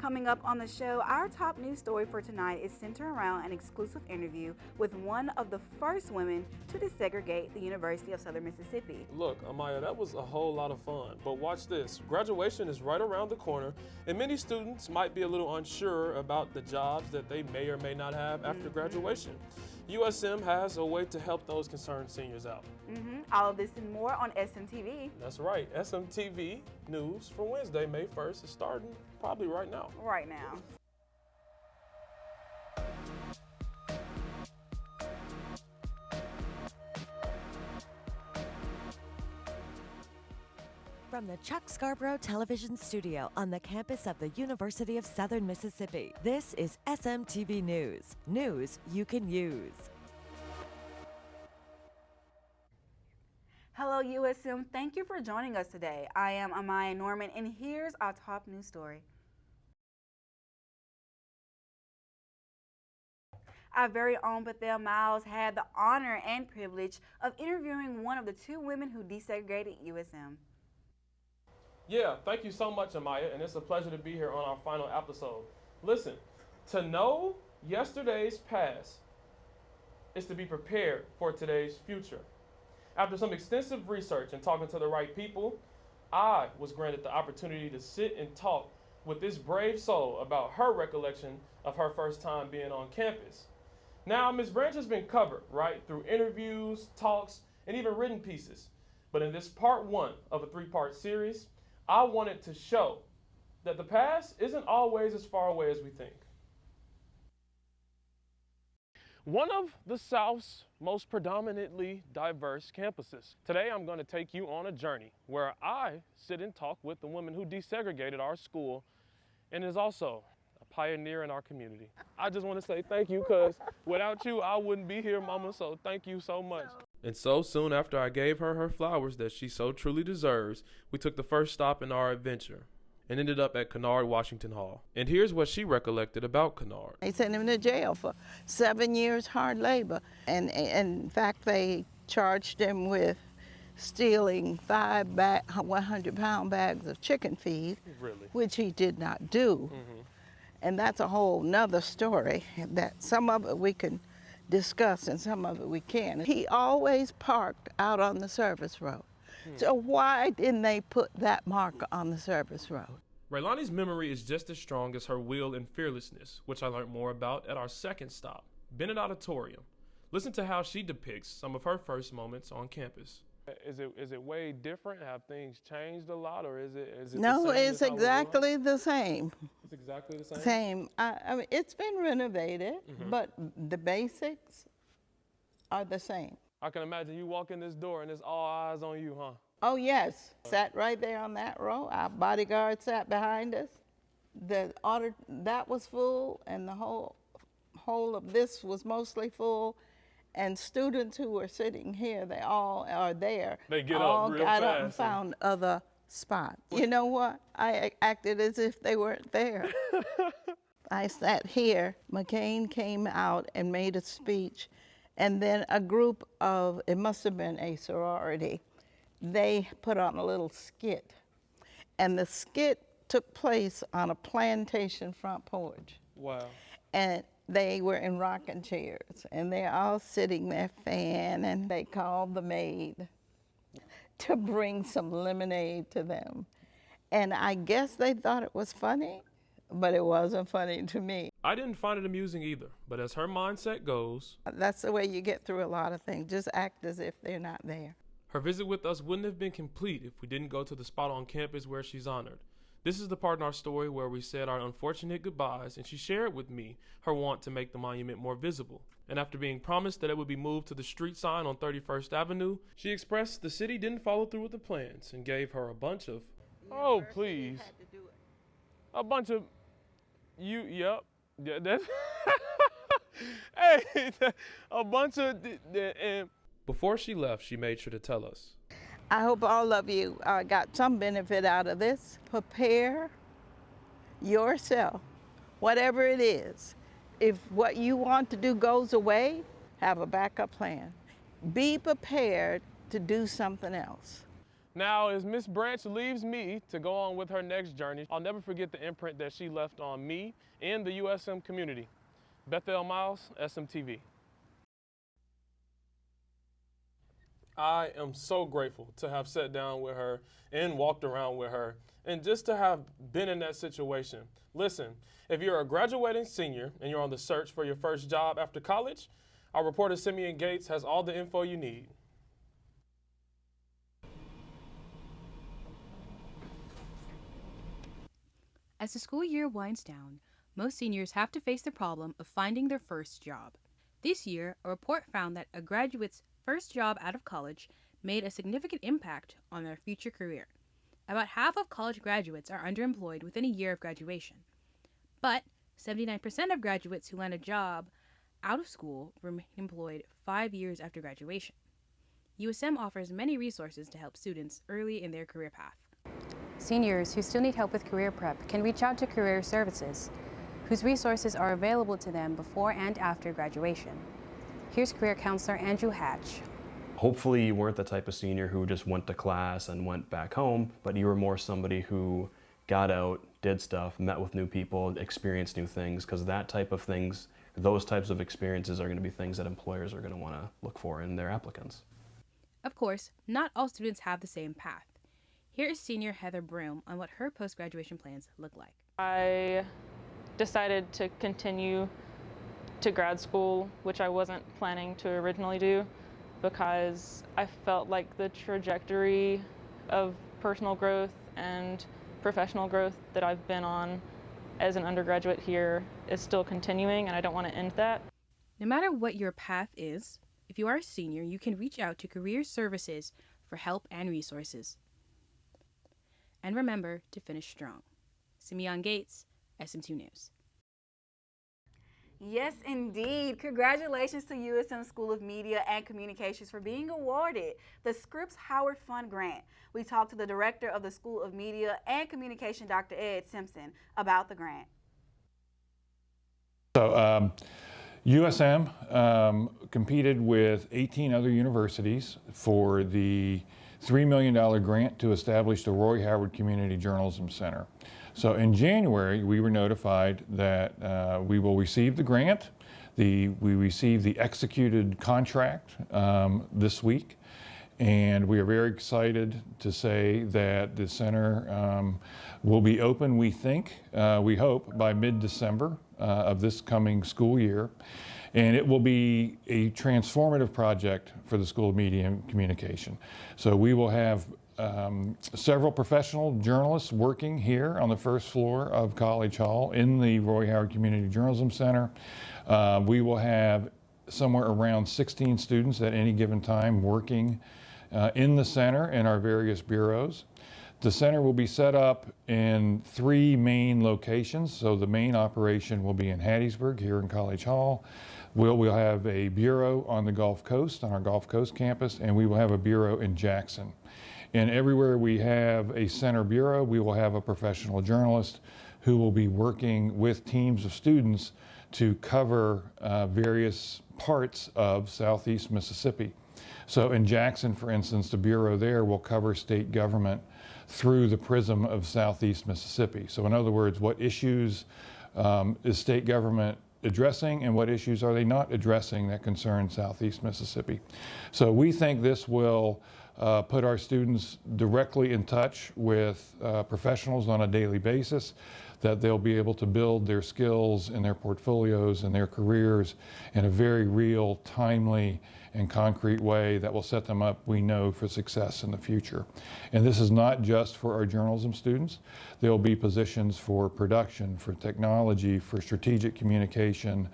Coming up on the show, our top news story for tonight is centered around an exclusive interview with one of the first women to desegregate the University of Southern Mississippi. Look, Amaya, that was a whole lot of fun, but watch this. Graduation is right around the corner, and many students might be a little unsure about the jobs that they may or may not have after graduation. USM has a way to help those concerned seniors out. All of this and more on SMTV. That's right, SMTV News for Wednesday, May 1st is starting probably right now. Right now. From the Chuck Scarborough Television Studio on the campus of the University of Southern Mississippi, this is SMTV News. News you can use. Hello, USM. Thank you for joining us today. I am Amaya Norman, and here's our top news story. Our very own Bethel Miles had the honor and privilege of interviewing one of the two women who desegregated USM. Yeah, thank you so much, Amaya, and it's a pleasure to be here on our final episode. Listen, to know yesterday's past is to be prepared for today's future. After some extensive research and talking to the right people, I was granted the opportunity to sit and talk with this brave soul about her recollection of her first time being on campus. Now, Ms. Branch has been covered, right, through interviews, talks, and even written pieces. But in this part one of a three-part series, I wanted to show that the past isn't always as far away as we think. One of the South's most predominantly diverse campuses. Today, I'm going to take you on a journey where I sit and talk with the woman who desegregated our school and is also a pioneer in our community. I just want to say thank you, because without you, I wouldn't be here, Mama, so thank you so much. And so soon after I gave her her flowers that she so truly deserves, we took the first stop in our adventure and ended up at Kennard Washington Hall. And here's what she recollected about Kennard. They sent him to jail for 7 years hard labor. And in fact, they charged him with stealing 100-pound bags of chicken feed, which he did not do. And that's a whole nother story that some of it we can discuss and some of it we can't. He always parked out on the service road. So why didn't they put that marker on the service road? Raylani's memory is just as strong as her will and fearlessness, which I learned more about at our second stop, Bennett Auditorium. Listen to how she depicts some of her first moments on campus. Is it way different? Have things changed a lot, or is it No, the same it's exactly the same. It's exactly the same? Same. I mean, it's been renovated, but the basics are the same. I can imagine you walk in this door and it's all eyes on you, huh? Oh, yes. Sat right there on that row. Our bodyguard sat behind us. That was full, and the whole of this was mostly full. And students who were sitting here, they all are there. They get all up real got fast. up and found other spots. You know what? I acted as if they weren't there. I sat here. McCain came out and made a speech. And then a group of, it must have been a sorority, they put on a little skit. And the skit took place on a plantation front porch. Wow. And they were in rocking chairs, and they're all sitting there fanning, and they called the maid to bring some lemonade to them. And I guess they thought it was funny, but it wasn't funny to me. I didn't find it amusing either, but as her mindset goes, that's the way you get through a lot of things. Just act as if they're not there. her visit with us wouldn't have been complete if we didn't go to the spot on campus where she's honored. This is the part in our story where we said our unfortunate goodbyes, and she shared with me her want to make the monument more visible. And after being promised that it would be moved to the street sign on 31st Avenue, she expressed the city didn't follow through with the plans and gave her a bunch of, oh, please. A bunch of, yeah, that's, hey, a bunch of, and before she left, she made sure to tell us. I hope all of you got some benefit out of this. Prepare yourself, whatever it is. If what you want to do goes away, have a backup plan. Be prepared to do something else. Now, as Miss Branch leaves me to go on with her next journey, I'll never forget the imprint that she left on me and the USM community. Bethel Miles, SMTV. I am so grateful to have sat down with her and walked around with her and just to have been in that situation. Listen, if you're a graduating senior and you're on the search for your first job after college, our reporter Simeon Gates has all the info you need. As the school year winds down, most seniors have to face the problem of finding their first job. This year, a report found that a graduate's first job out of college made a significant impact on their future career. About half of college graduates are underemployed within a year of graduation. But 79% of graduates who land a job out of school remain employed 5 years after graduation. USM offers many resources to help students early in their career path. Seniors who still need help with career prep can reach out to Career Services, whose resources are available to them before and after graduation. Here's career counselor Andrew Hatch. Hopefully you weren't the type of senior who just went to class and went back home, but you were more somebody who got out, did stuff, met with new people, experienced new things, because that type of things, those types of experiences are going to be things that employers are going to want to look for in their applicants. Of course, not all students have the same path. Here is senior Heather Broom on what her post-graduation plans look like. I decided to continue to grad school, which I wasn't planning to originally do, because I felt like the trajectory of personal growth and professional growth that I've been on as an undergraduate here is still continuing, and I don't want to end that. No matter what your path is, if you are a senior, you can reach out to Career Services for help and resources. And remember to finish strong. Simeon Gates, SM2 News. Yes, indeed. Congratulations to USM School of Media and Communications for being awarded the Scripps Howard Fund Grant. We talked to the director of the School of Media and Communication, Dr. Ed Simpson, about the grant. So USM competed with 18 other universities for the $3 million grant to establish the Roy Howard Community Journalism Center. So in January, we were notified that we will receive the grant. We received the executed contract this week, and we are very excited to say that the center will be open, we hope, by mid-December of this coming school year. And it will be a transformative project for the School of Media and Communication. So we will have several professional journalists working here on the first floor of College Hall in the Roy Howard Community Journalism Center. We will have somewhere around 16 students at any given time working in the center in our various bureaus. The center will be set up in 3 main locations. So the main operation will be in Hattiesburg here in College Hall. We'll have a bureau on the Gulf Coast, on our Gulf Coast campus, and we will have a bureau in Jackson. And everywhere we have a center bureau, we will have a professional journalist who will be working with teams of students to cover various parts of Southeast Mississippi. So in Jackson, for instance, the bureau there will cover state government through the prism of Southeast Mississippi. So in other words, what issues is state government addressing and what issues are they not addressing that concern Southeast Mississippi? So we think this will put our students directly in touch with professionals on a daily basis, that they'll be able to build their skills and their portfolios and their careers in a very real, timely, and concrete way that will set them up, we know, for success in the future. And this is not just for our journalism students. There will be positions for production, for technology, for strategic communication.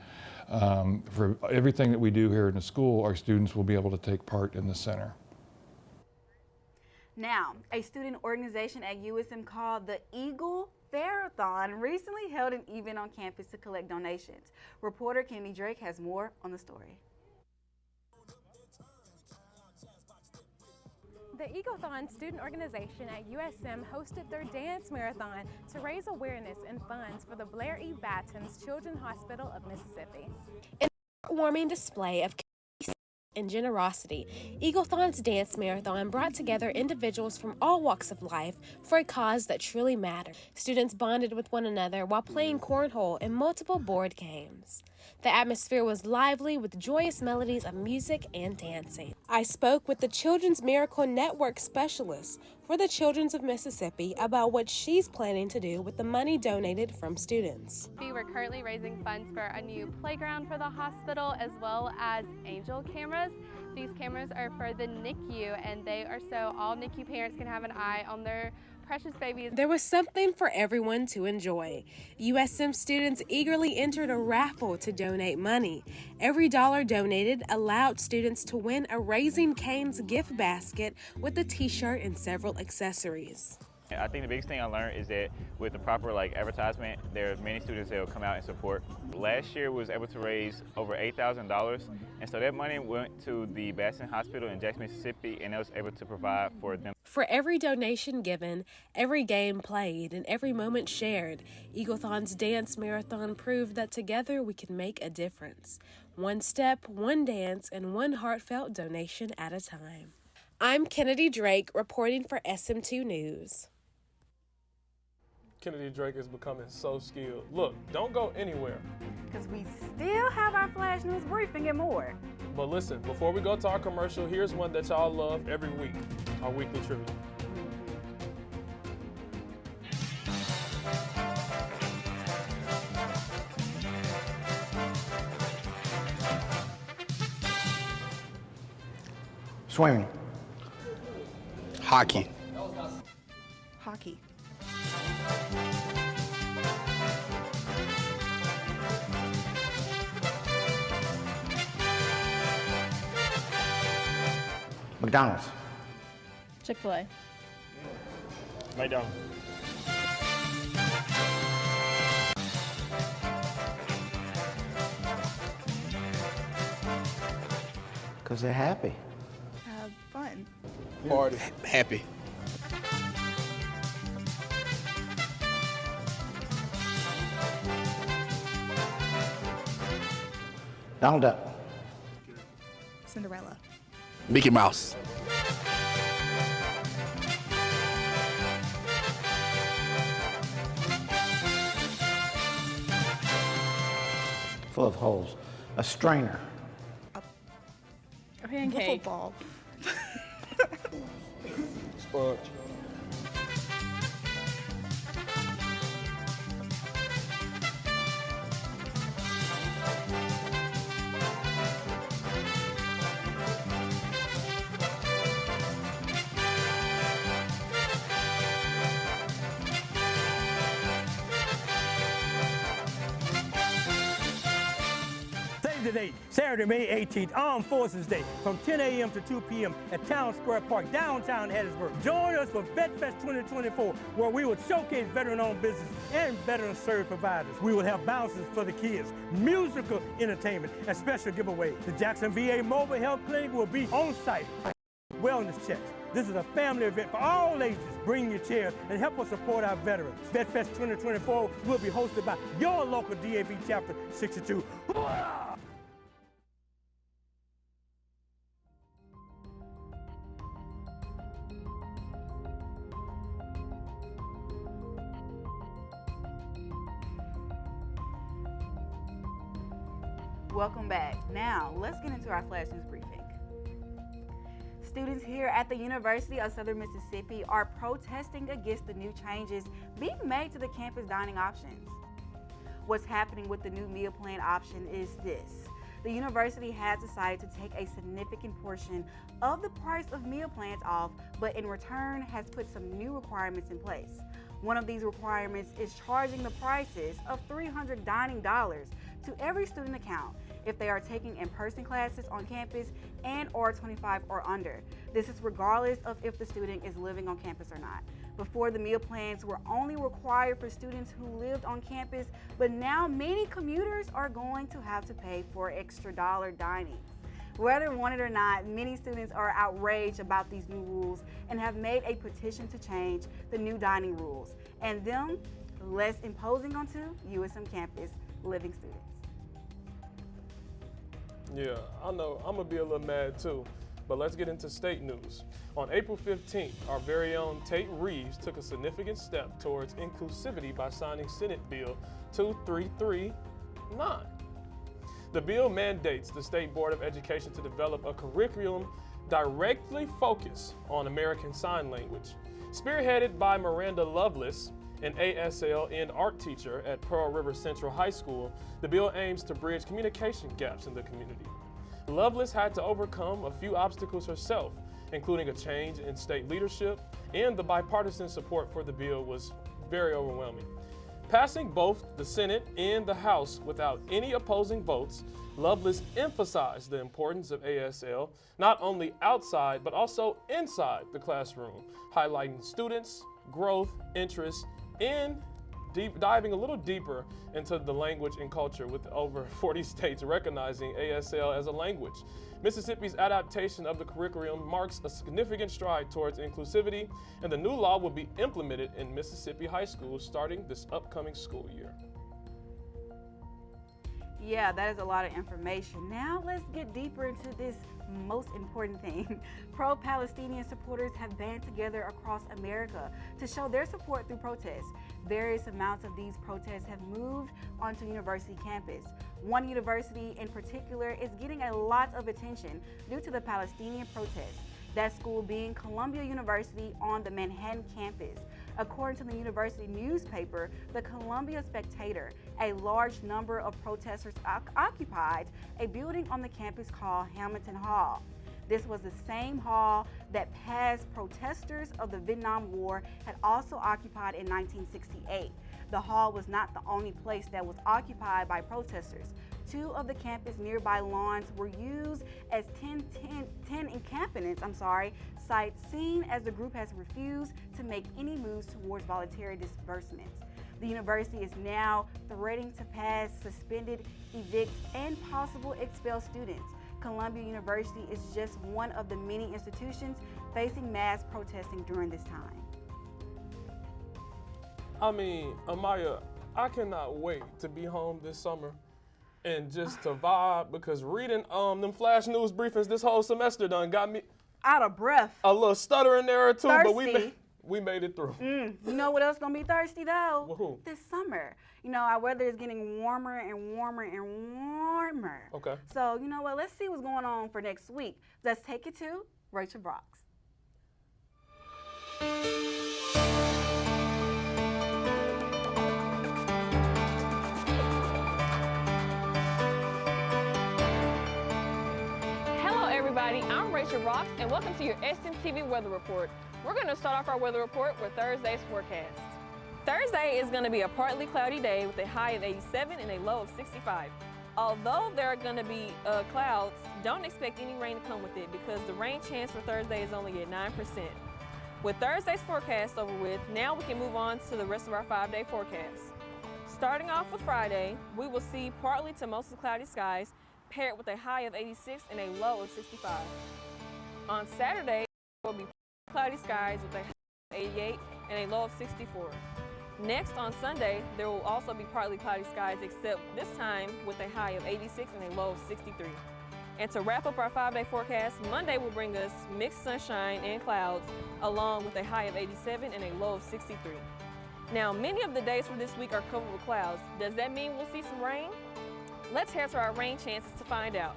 For everything that we do here in the school, our students will be able to take part in the center. Now, a student organization at USM called the Eaglethon recently held an event on campus to collect donations. Reporter Kenny Drake has more on the story. The Eaglethon student organization at USM hosted their dance marathon to raise awareness and funds for the Blair E. Battens Children's Hospital of Mississippi. An heartwarming display of and generosity, Eaglethon's dance marathon brought together individuals from all walks of life for a cause that truly mattered. Students bonded with one another while playing cornhole and multiple board games. The atmosphere was lively with joyous melodies of music and dancing. I spoke with the Children's Miracle Network specialist for the Children's of Mississippi about what she's planning to do with the money donated from students. We're currently raising funds for a new playground for the hospital as well as angel cameras. These cameras are for the NICU and they are so all NICU parents can have an eye on their precious babies. There was something for everyone to enjoy. USM students eagerly entered a raffle to donate money. Every dollar donated allowed students to win a Raising Cane's gift basket with a t-shirt and several accessories. I think the biggest thing I learned is that with the proper advertisement, there are many students that will come out and support. Last year we was able to raise over $8,000, and so that money went to the Bastion Hospital in Jackson, Mississippi, and it was able to provide for them. For every donation given, every game played, and every moment shared, Eaglethon's dance marathon proved that together we can make a difference. One step, one dance, and one heartfelt donation at a time. I'm Kennedy Drake reporting for SM2 News. Kennedy Drake is becoming so skilled. Look, don't go anywhere. Because we still have our flash news briefing and more. But listen, before we go to our commercial, here's one that y'all love every week, our weekly trivia. Swimming. Hockey. Hockey. McDonald's. Chick-fil-A. McDonald's. Because they're happy. Have fun. Party. Happy. Donald Duck. Cinderella. Mickey Mouse. Full of holes. A strainer. A pancake. Football. Sponge. Save the date, Saturday, May 18th, Armed Forces Day, from 10 a.m. to 2 p.m. at Town Square Park, downtown Hattiesburg. Join us for Vet Fest 2024, where we will showcase veteran-owned business and veteran-served providers. We will have bounces for the kids, musical entertainment, and special giveaways. The Jackson VA Mobile Health Clinic will be on site. Wellness checks. This is a family event for all ages. Bring your chairs and help us support our veterans. Vet Fest 2024 will be hosted by your local DAV Chapter 62. Welcome back. Now, let's get into our flash news briefing. Students here at the University of Southern Mississippi are protesting against the new changes being made to the campus dining options. What's happening with the new meal plan option is this. The university has decided to take a significant portion of the price of meal plans off, but in return has put some new requirements in place. One of these requirements is charging the prices of $300 dining dollars to every student account if they are taking in-person classes on campus and or 25 or under. This is regardless of if the student is living on campus or not. Before, the meal plans were only required for students who lived on campus, but now many commuters are going to have to pay for extra dollar dining. Whether wanted or not, many students are outraged about these new rules and have made a petition to change the new dining rules and them less imposing onto USM campus living students. Yeah, I know. I'm going to be a little mad too. But let's get into state news. On April 15th, our very own Tate Reeves took a significant step towards inclusivity by signing Senate Bill 2339. The bill mandates the State Board of Education to develop a curriculum directly focused on American Sign Language. Spearheaded by Miranda Lovelace, an ASL and art teacher at Pearl River Central High School, the bill aims to bridge communication gaps in the community. Lovelace had to overcome a few obstacles herself, including a change in state leadership, and the bipartisan support for the bill was very overwhelming. Passing both the Senate and the House without any opposing votes, Lovelace emphasized the importance of ASL not only outside but also inside the classroom, highlighting students' growth, interest, and diving a little deeper into the language and culture, with over 40 states recognizing ASL as a language. Mississippi's adaptation of the curriculum marks a significant stride towards inclusivity, and the new law will be implemented in Mississippi high schools starting this upcoming school year. Yeah, that is a lot of information. Now let's get deeper into this most important thing. Pro-Palestinian supporters have band together across America to show their support through protests. Various amounts of these protests have moved onto university campus. One university in particular is getting a lot of attention due to the Palestinian protests. That school being Columbia University on the Manhattan campus. According to the university newspaper, the Columbia Spectator, a large number of protesters occupied a building on the campus called Hamilton Hall. This was the same hall that past protesters of the Vietnam War had also occupied in 1968. The hall was not the only place that was occupied by protesters. Two of the campus nearby lawns were used as 10 encampments, sites, seen as the group has refused to make any moves towards voluntary disbursements. The university is now threatening to pass, suspended, evict, and possible expel students. Columbia University is just one of the many institutions facing mass protesting during this time. I mean, Amaya, I cannot wait to be home this summer and just to vibe, because reading them flash news briefings this whole semester done got me out of breath. A little stutter in there or two, thirsty. But we made it through. You know what else gonna be thirsty though? Who? This summer. You know, our weather is getting warmer and warmer and warmer. Okay. So, you know what? Let's see what's going on for next week. Let's take it to Rachel Brox. I'm Rachel Brox, and welcome to your SMTV Weather Report. We're going to start off our weather report with Thursday's forecast. Thursday is going to be a partly cloudy day with a high of 87 and a low of 65. Although there are going to be clouds, don't expect any rain to come with it, because the rain chance for Thursday is only at 9%. With Thursday's forecast over with, now we can move on to the rest of our 5-day forecast. Starting off with Friday, we will see partly to mostly cloudy skies, paired with a high of 86 and a low of 65. On Saturday, there will be cloudy skies with a high of 88 and a low of 64. Next, on Sunday, there will also be partly cloudy skies, except this time with a high of 86 and a low of 63. And to wrap up our 5-day forecast, Monday will bring us mixed sunshine and clouds, along with a high of 87 and a low of 63. Now, many of the days for this week are covered with clouds. Does that mean we'll see some rain? Let's head to our rain chances to find out.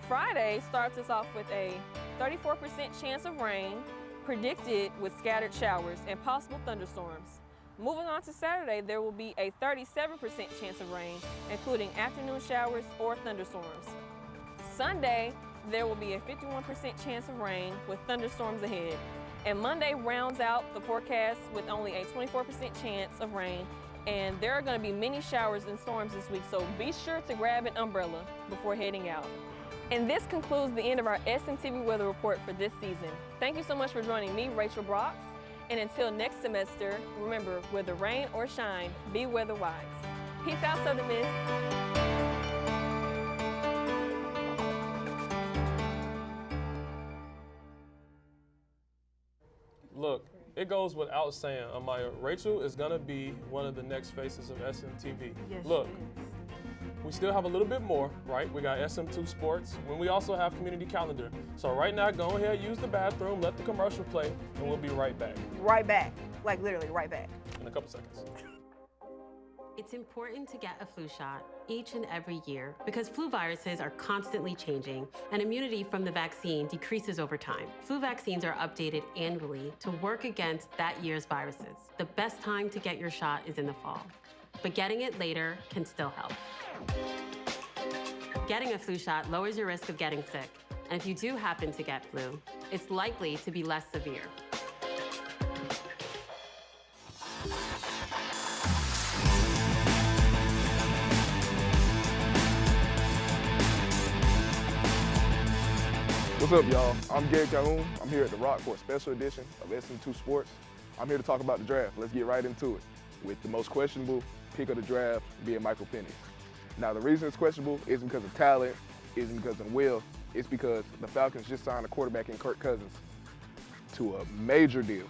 Friday starts us off with a 34% chance of rain, predicted with scattered showers and possible thunderstorms. Moving on to Saturday, there will be a 37% chance of rain, including afternoon showers or thunderstorms. Sunday, there will be a 51% chance of rain with thunderstorms ahead. And Monday rounds out the forecast with only a 24% chance of rain, and there are going to be many showers and storms this week, so be sure to grab an umbrella before heading out. And this concludes the end of our SMTV Weather Report for this season. Thank you so much for joining me, Rachel Brox. And until next semester, remember, whether rain or shine, be weather wise. Peace out, Southern Miss. Look, it goes without saying, Amaya, Rachel is going to be one of the next faces of SMTV. Yes, Look, we still have a little bit more, right? We got SM2 Sports, when we also have community calendar. So right now, go ahead, use the bathroom, let the commercial play, and we'll be right back. Right back, like literally right back. In a couple seconds. It's important to get a flu shot each and every year because flu viruses are constantly changing and immunity from the vaccine decreases over time. Flu vaccines are updated annually to work against that year's viruses. The best time to get your shot is in the fall, but getting it later can still help. Getting a flu shot lowers your risk of getting sick, and if you do happen to get flu, it's likely to be less severe. What's up, y'all? I'm Gary Calhoun. I'm here at the Rock for a special edition of SM2 Sports. I'm here to talk about the draft. Let's get right into it with the most questionable pick of the draft being Michael Penix. Now, the reason it's questionable isn't because of talent, isn't because of will. It's because the Falcons just signed a quarterback in Kirk Cousins to a major deal.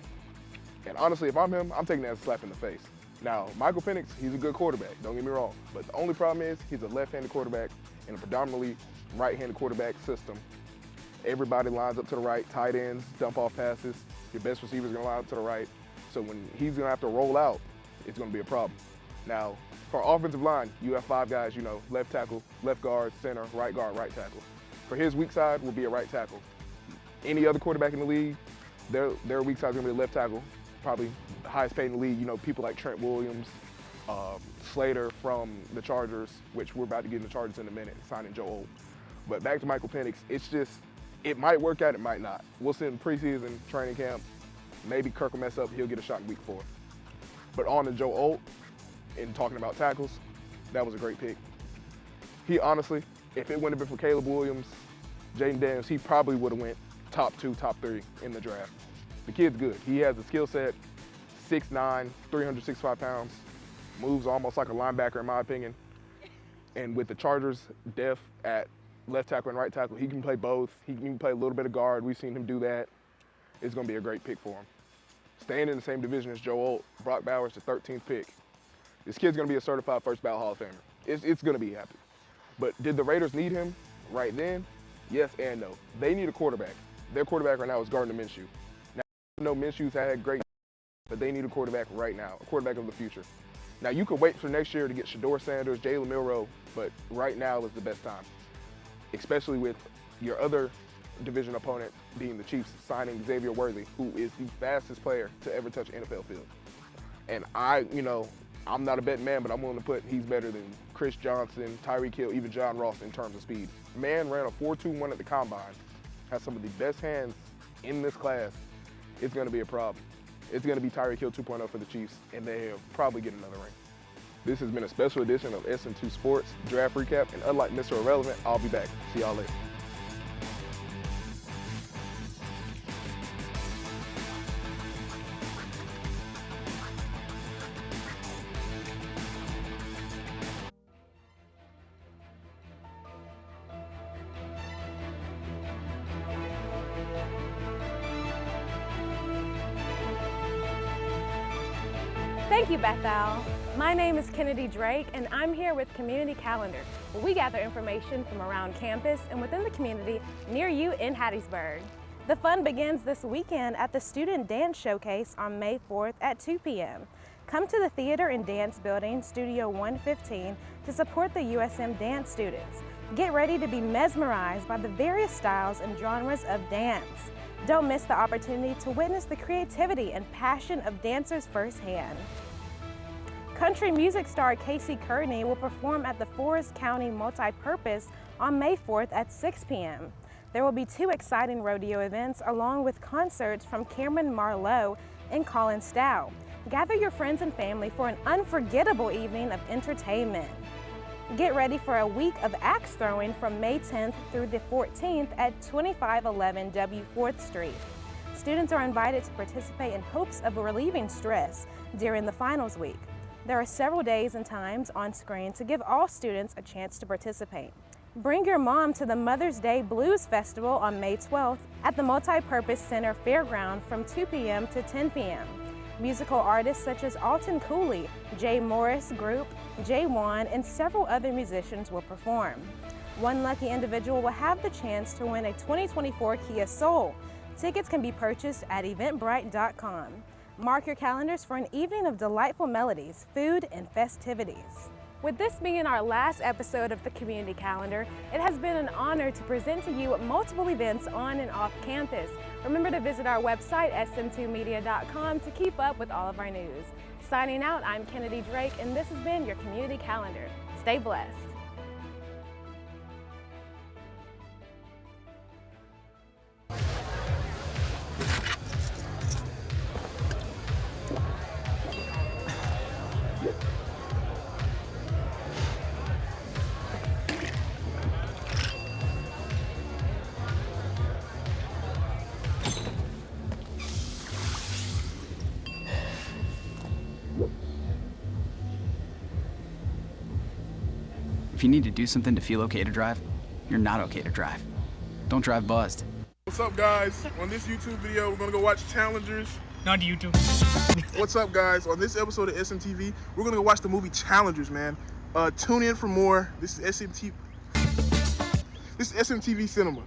And honestly, if I'm him, I'm taking that as a slap in the face. Now, Michael Penix, he's a good quarterback, don't get me wrong. But the only problem is he's a left-handed quarterback in a predominantly right-handed quarterback system. Everybody lines up to the right, tight ends, dump off passes. Your best receiver's gonna line up to the right. So when he's gonna have to roll out, it's gonna be a problem. Now, for our offensive line, you have 5 guys, left tackle, left guard, center, right guard, right tackle. For his weak side will be a right tackle. Any other quarterback in the league, their weak side is gonna be a left tackle, probably the highest paid in the league, people like Trent Williams, Slater from the Chargers, which we're about to get in the Chargers in a minute, signing Joe Old. But back to Michael Penix, it's just, it might work out, it might not. We'll see in preseason training camp. Maybe Kirk will mess up, he'll get a shot in week 4. But on to Joe Alt, and talking about tackles, that was a great pick. He honestly, if it wouldn't have been for Caleb Williams, Jaden Daniels, he probably would have went top 2, top 3 in the draft. The kid's good. He has a skill set, 6'9", 365 pounds, moves almost like a linebacker in my opinion. And with the Chargers' depth at left tackle and right tackle, he can play both. He can play a little bit of guard. We've seen him do that. It's going to be a great pick for him. Staying in the same division as Joe Alt, Brock Bowers, the 13th pick. This kid's going to be a certified first ballot Hall of Famer. It's going to be happy. But did the Raiders need him right then? Yes and no. They need a quarterback. Their quarterback right now is Gardner Minshew. Now, I know Minshew's had great, but they need a quarterback right now, a quarterback of the future. Now, you could wait for next year to get Shador Sanders, Jalen Milroe, but right now is the best time, especially with your other division opponent being the Chiefs signing Xavier Worthy, who is the fastest player to ever touch an NFL field. And I'm not a betting man, but I'm willing to put he's better than Chris Johnson, Tyreek Hill, even John Ross in terms of speed. Man ran a 4.21 at the combine, has some of the best hands in this class. It's going to be a problem. It's going to be Tyreek Hill 2.0 for the Chiefs, and they'll probably get another ring. This has been a special edition of SM2 Sports Draft Recap, and unlike Mr. Irrelevant, I'll be back. See y'all later. Thank you, Bethel. My name is Kennedy Drake, and I'm here with Community Calendar, where we gather information from around campus and within the community near you in Hattiesburg. The fun begins this weekend at the Student Dance Showcase on May 4th at 2 p.m. Come to the Theater and Dance Building, Studio 115, to support the USM dance students. Get ready to be mesmerized by the various styles and genres of dance. Don't miss the opportunity to witness the creativity and passion of dancers firsthand. Country music star Casey Kearney will perform at the Forest County Multi-Purpose on May 4th at 6 p.m. There will be 2 exciting rodeo events along with concerts from Cameron Marlowe and Colin Stow. Gather your friends and family for an unforgettable evening of entertainment. Get ready for a week of axe throwing from May 10th through the 14th at 2511 W 4th Street. Students are invited to participate in hopes of relieving stress during the finals week. There are several days and times on screen to give all students a chance to participate. Bring your mom to the Mother's Day Blues Festival on May 12th at the Multi-Purpose Center Fairground from 2 p.m. to 10 p.m. Musical artists such as Alton Cooley, Jay Morris Group, Jay Wan, and several other musicians will perform. One lucky individual will have the chance to win a 2024 Kia Soul. Tickets can be purchased at eventbrite.com. Mark your calendars for an evening of delightful melodies, food, and festivities. With this being our last episode of the Community Calendar, it has been an honor to present to you multiple events on and off campus. Remember to visit our website, SM2media.com, to keep up with all of our news. Signing out, I'm Kennedy Drake, and this has been your Community Calendar. Stay blessed. If you need to do something to feel okay to drive, you're not okay to drive. Don't drive buzzed. What's up, guys? On this YouTube video, we're gonna go watch Challengers. Not YouTube. What's up, guys? On this episode of SMTV, we're gonna go watch the movie Challengers, man. Tune in for more. This is SMTV. This is SMTV Cinema.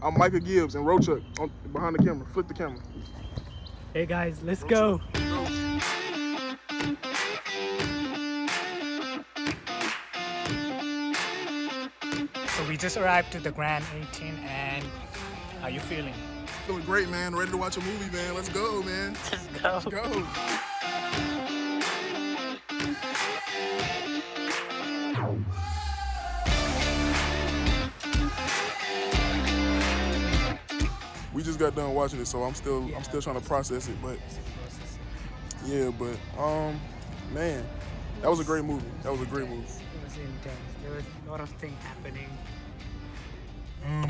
I'm Micah Gibbs and Rochuck behind the camera. Flip the camera. Hey guys, let's go. So we just arrived to the Grand 18, and how you feeling? Feeling great, man. Ready to watch a movie, man. Let's go, man. Let's go. Let's go. We just got done watching it, so I'm still trying to process it, but yeah, but man, that was a great movie. That was a great movie. It was intense. There was a lot of things happening.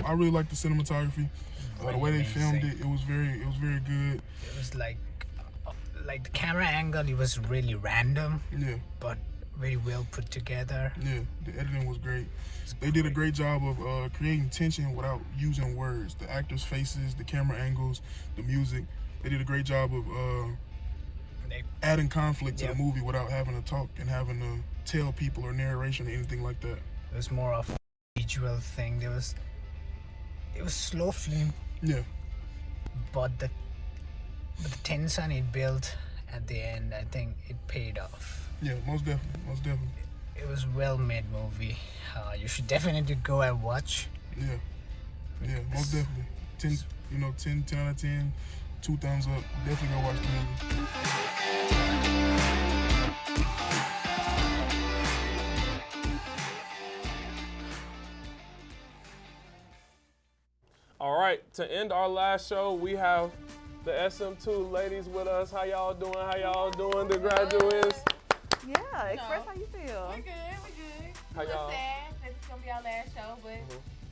I really liked the cinematography. The way they filmed it, it was very good. It was like the camera angle, it was really random. Yeah. But very well put together. Yeah, the editing was great. They did a great job of creating tension without using words. The actors' faces, the camera angles, the music. They did a great job of adding conflict to the movie without having to talk and having to tell people or narration or anything like that. It was more of a visual thing. It was slow film. Yeah. But the tension it built at the end, I think it paid off. Yeah, most definitely. It was well-made movie. You should definitely go and watch. Yeah, most definitely. 10 out of 10, 2 thumbs up. Definitely go watch the movie. All right, to end our last show, we have the SM2 ladies with us. How y'all doing? The graduates. Yeah, express how you feel. We're good. How y'all? We're sad that it's gonna be our last show, but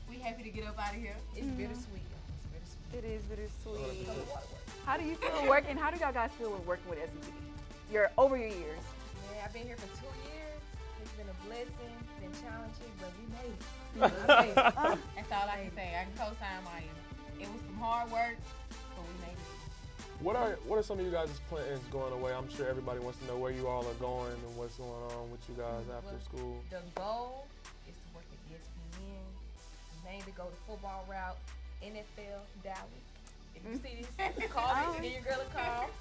we happy to get up out of here. It's bittersweet. It is bittersweet. How do you feel working? How do y'all guys feel working with SMTV? You're over your years. Yeah, I've been here for 2 years. It's been a blessing, been challenging, but we made it. That's all I can say. I can co-sign Amaya. It was some hard work, but we made it. What are some of you guys' plans going away? I'm sure everybody wants to know where you all are going and what's going on with you guys after school. The goal is to work at ESPN, maybe go the football route, NFL, Dallas. If you see this, call me, give your girl a call.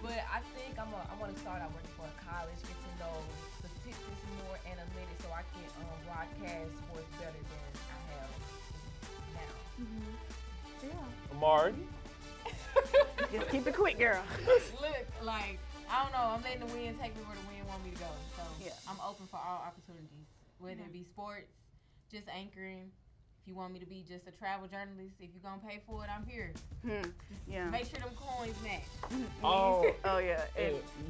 But I think I want to start out working for a college, get to know statistics more, analytics, so I can broadcast sports better than I have now. Yeah. Amari? Just keep it quick, girl. Look, like, I don't know, I'm letting the wind take me where the wind want me to go. So I'm open for all opportunities, whether it be sports, just anchoring. If you want me to be just a travel journalist, if you're going to pay for it, I'm here. Just make sure them coins match. Oh yeah.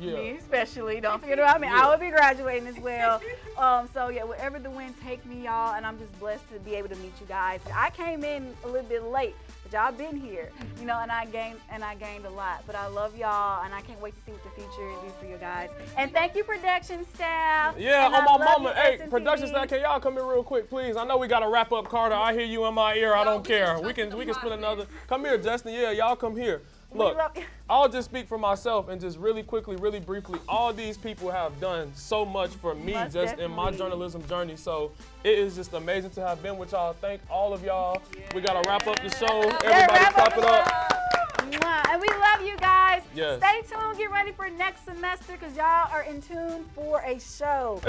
Me especially. Don't forget about me. I will be graduating as well. So yeah, wherever the wind take me, y'all, and I'm just blessed to be able to meet you guys. I came in a little bit late, but y'all been here, you know, and I gained a lot. But I love y'all, and I can't wait to see what the future do for you guys. And thank you, production staff. Yeah, and on I my love mama. you, Hey, SMTV. production staff, can y'all come here real quick, please? I know we gotta wrap up, Carter. I hear you in my ear. I don't care. We can spend another. Come here, Justin. Yeah, y'all come here. Look, I'll just speak for myself and just really quickly, really briefly, all these people have done so much for me just in my journalism journey. So it is just amazing to have been with y'all. Thank all of y'all. We got to wrap up the show. Everybody clap it up. And we love you guys. Yes. Stay tuned. Get ready for next semester because y'all are in tune for a show.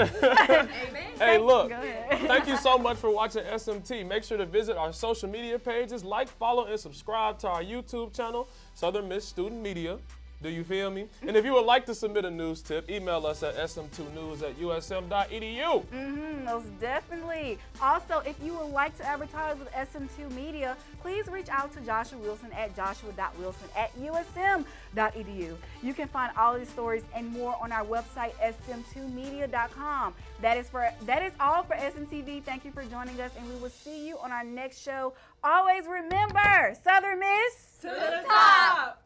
Hey, look, thank you so much for watching SMT. Make sure to visit our social media pages, like, follow, and subscribe to our YouTube channel, Southern Miss Student Media. Do you feel me? And if you would like to submit a news tip, email us at sm2news@usm.edu. Most definitely. Also, if you would like to advertise with SM2 Media, please reach out to Joshua Wilson at joshua.wilson@usm.edu. You can find all these stories and more on our website, sm2media.com. That is all for SMTV. Thank you for joining us, and we will see you on our next show. Always remember, Southern Miss to the top.